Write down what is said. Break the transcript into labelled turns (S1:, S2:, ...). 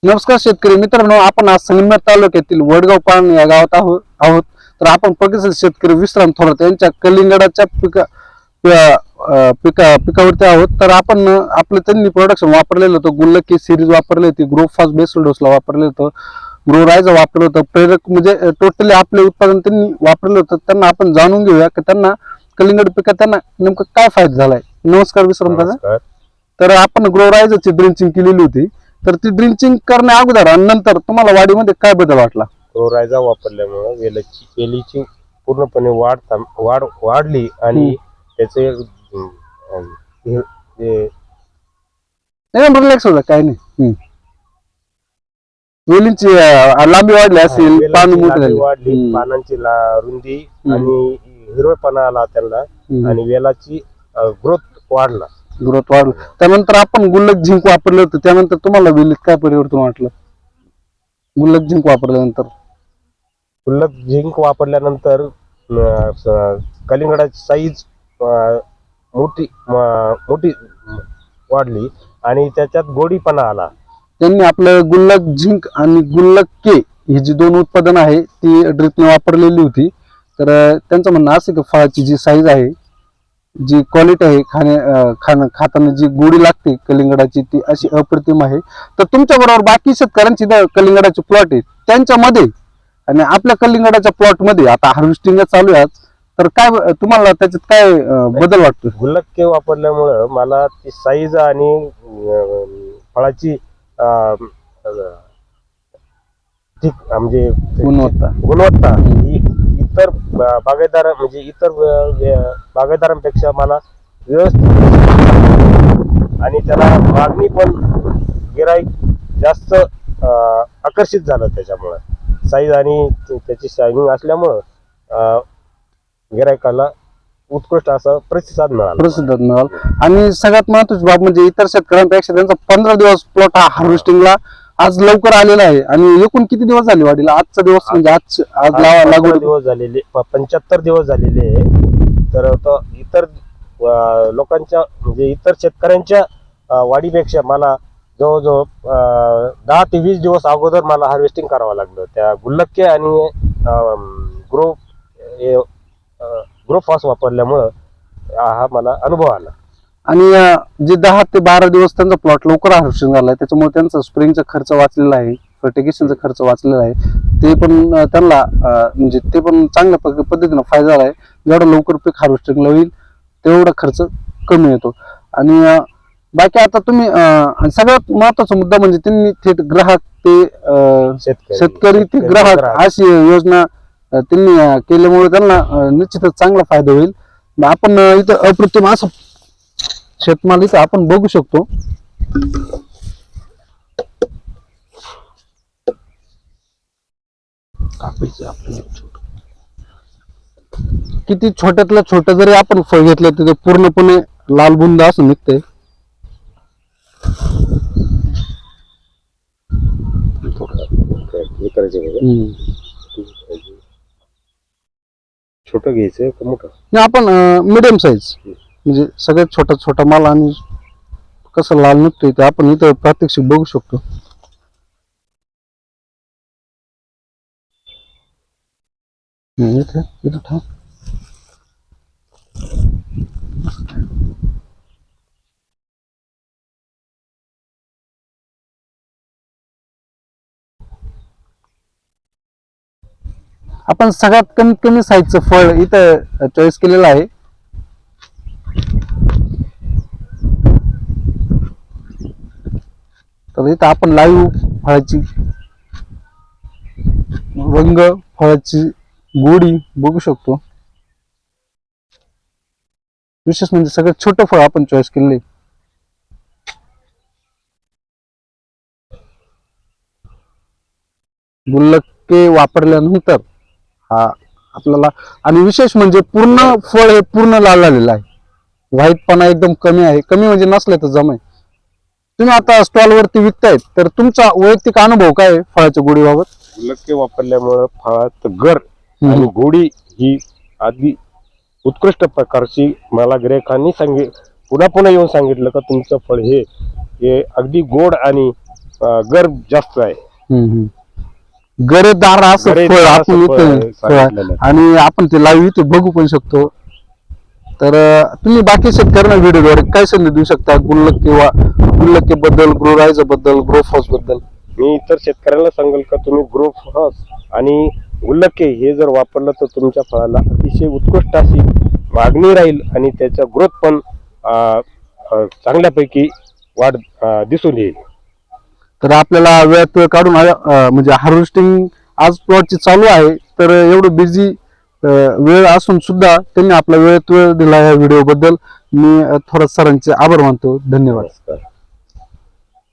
S1: नमस्कार शेतकरी मित्रांनो, आपण आज संगमनेर तालुक्यातील वडगाव पाण या गावात आहोत. तर आपण प्रगतशील शेतकरी विश्राम थोरात यांच्या कलिंगडाच्या पिकावरती आहोत. तर आपण आपलं त्यांनी प्रोडक्शन वापरलेलं होतं. गुल्लकी सिरीज वापरली होती, ग्रो फास्ट बेसल डोसला वापरलं होतं, ग्रो रायझा वापरलं होतं, प्रेरक म्हणजे टोटली आपले उत्पादन त्यांनी वापरलं होतं. त्यांना आपण जाणून घेऊया की त्यांना कलिंगड पिकात त्यांना नेमकं काय फायदा झालाय. नमस्कार विश्राम दादा. तर आपण ग्रो रायझाची ड्रिंचिंग केलेली होती. तर ती ड्रिंचिंग करण्या अगोदर आणि नंतर तुम्हाला वाढीमध्ये काय बदल वाटला?
S2: रायझा वापरल्यामुळे वेलीची पूर्णपणे वाढली आणि त्याचे
S1: रिलॅक्स होता काय नाही. वेलींची लांबी वाढली असेल, पान मोठे
S2: वाढली, पानांची रुंदी आणि हिरवेपणा आला त्यांना आणि वेलाची ग्रोथ वाढला.
S1: त्यानंतर आपण गुल्लक झिंक वापरलं होतं. त्यानंतर तुम्हाला वेलीत काय परिवर्तन वाटलं? गुल्लक झिंक वापरल्यानंतर
S2: कलिंगडाची साईज मोठी वाढली आणि त्याच्यात गोडीपणा आला.
S1: त्यांनी आपलं गुल्लक झिंक आणि गुल्लक के ही जी दोन उत्पादन आहे ती ड्रिपने वापरलेली होती. तर त्यांचं म्हणणं असं की फळाची जी साईज आहे, जी क्वालिटी आहे, खाताना जी गोडी लागते कलिंगडाची, ती अशी अप्रतिम आहे. तर तुमच्या बरोबर बाकी शेतकऱ्यांची कलिंगडाचे प्लॉट आहेत, त्यांच्यामध्ये आणि आपल्या कलिंगडाच्या प्लॉट मध्ये आता हार्वेस्टिंग चालू आहे, तर काय तुम्हाला त्याच्यात काय बदल वाटतो?
S2: गुल्लक के वापरल्यामुळे मला ती साईज आणि फळाची म्हणजे गुणवत्ता ही इतर बागायतदारांपेक्षा मला व्यवस्थित आणि त्याला मागणी पण गिराईक जास्त आकर्षित झालं. त्याच्यामुळे साईज आणि त्याची शायनिंग असल्यामुळं गिरायकाला उत्कृष्ट असा प्रतिसाद मिळाला.
S1: आणि सगळ्यात महत्वाची बाब म्हणजे इतर शेतकऱ्यांपेक्षा त्यांचा 15 दिवस प्लॉट हा हार्वेस्टिंगला आज लवकर आलेला आहे. आणि एकूण किती दिवस झाले वाढीला? आजचा दिवस म्हणजे आज लागवड
S2: दिवस झालेले 75 दिवस झालेले. तर इतर लोकांच्या म्हणजे इतर शेतकऱ्यांच्या वाढीपेक्षा मला जवळजवळ 10 ते 20 दिवस अगोदर मला हार्वेस्टिंग करावं लागलं त्या गुल्लक्के आणि ग्रो फास्ट वापरल्यामुळं हा मला अनुभव आला.
S1: आणि जे 10 ते 12 दिवस त्यांचा प्लॉट लवकर हार्वेस्टिंग झालाय, त्याच्यामुळे त्यांचा स्प्रिंगचा खर्च वाचलेला आहे, फर्टिगेशनचा खर्च वाचलेला आहे. ते पण त्यांना म्हणजे ते पण चांगल्या पद्धतीने फायदा झाला आहे. जेवढं लवकर पीक हार्वेस्टिंगला होईल तेवढा खर्च कमी येतो. आणि बाकी आता तुम्ही सगळ्यात महत्वाचा मुद्दा म्हणजे त्यांनी थेट ग्राहक ते शेतकरी ते ग्राहक अशी योजना त्यांनी केल्यामुळे त्यांना निश्चितच चांगला फायदा होईल. आपण इथं अप्रतिम असं शेतमाल इथं आपण बघू शकतो. किती छोट्यातलं छोटं जरी आपण फळ घेतलं तर ते पूर्णपणे लाल बुंद असं निघतंय.
S2: छोट घ्यायचं का मोठं?
S1: नाही, आपण मिडियम साईज म्हणजे सगळ्यात छोटा माल आणि कसं लाल निघतोय ते आपण इथं प्रात्यक्षिक बघू शकतो. इथं ठेव. आपण सगळ्यात कमीत कमी साईजचं फळ इथं चॉईस केलेलं आहे. तर इथं आपण लाईव्ह फळाची रंग, फळाची गोडी बघू शकतो. विशेष म्हणजे सगळ्यात छोटं फळ आपण चॉईस केले. गुल्लके वापरल्यानंतर हा आपल्याला आणि विशेष म्हणजे पूर्ण फळ हे पूर्ण लाल झालेलं आहे. व्हाईटपणा एकदम कमी आहे. कमी म्हणजे नसले तर जमाय. तुम्ही आता स्टॉल वरती विकतायत, तर तुमचा वैयक्तिक अनुभव काय आहे फळाच्या गोडीबाबत?
S2: गुल्लके वापरल्यामुळे फळात गर आणि गोडी ही अगदी उत्कृष्ट प्रकारची मला गिरायकांनी पुन्हा येऊन सांगितलं का तुमचं फळ हे अगदी गोड आणि गर जास्त आहे.
S1: गरेदार असं
S2: गरेदार
S1: फळ
S2: असं
S1: आपण
S2: फळ
S1: इथं
S2: सांगितलेलं आहे.
S1: आणि आपण ते लाईव्ह इथे बघू पण शकतो. तर तुम्ही बाकी शेतकऱ्यांना व्हिडिओद्वारे काय संधी देऊ शकता गुल्लके बद्दल, ग्रो रायझर बद्दल, ग्रो हाऊस बद्दल?
S2: मी इतर शेतकऱ्यांना सांगेल का तुम्ही ग्रो हाऊस आणि गुल्लके हे जर वापरलं तर तुमच्या फळाला अतिशय उत्कृष्ट अशी मागणी राहील आणि त्याचा ग्रोथ पण चांगल्यापैकी वाढ दिसून येईल.
S1: तर आपल्याला वेळात वेळ काढून म्हणजे हार्वेस्टिंग आज प्लॉटची चालू आहे, तर एवढं बिझी वेळ असून सुद्धा त्यांनी आपला वेळात वेळ दिला या व्हिडिओ बद्दल मी थोरात सरांचे आभार मानतो. धन्यवाद.
S2: नमस्कार.